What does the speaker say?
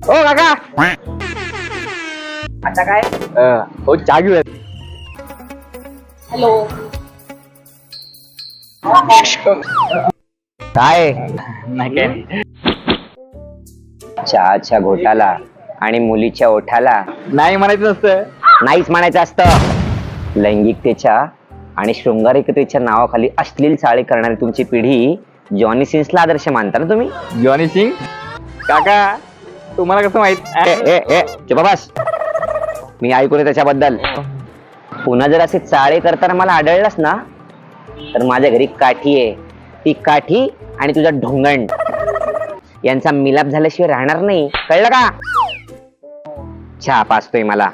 ओ काका आता काय? हो चहा घेऊयात. हॅलो. काय नाही काय. चहाच्या घोटाला आणि मुलीच्या ओठाला नाही म्हणायचं नसतं. नाहीच म्हणायचं असतं. लैंगिकतेच्या आणि शृंगारिकतेच्या नावाखाली अश्लील चाळे करणारी तुमची पिढी जॉनी सिन्सला आदर्श मानता ना तुम्ही? जॉनी सिंग काका तुम्हाला कसं माहित? चुप बस. मी ऐकून त्याच्याबद्दल. पुन्हा जर असे चाळे करताना मला आढळलास ना तर माझ्या घरी काठी आहे. ती काठी आणि तुझा ढोंगण यांचा मिलाप झाल्याशिवाय राहणार नाही, कळलं का? चहा पाचतोय मला.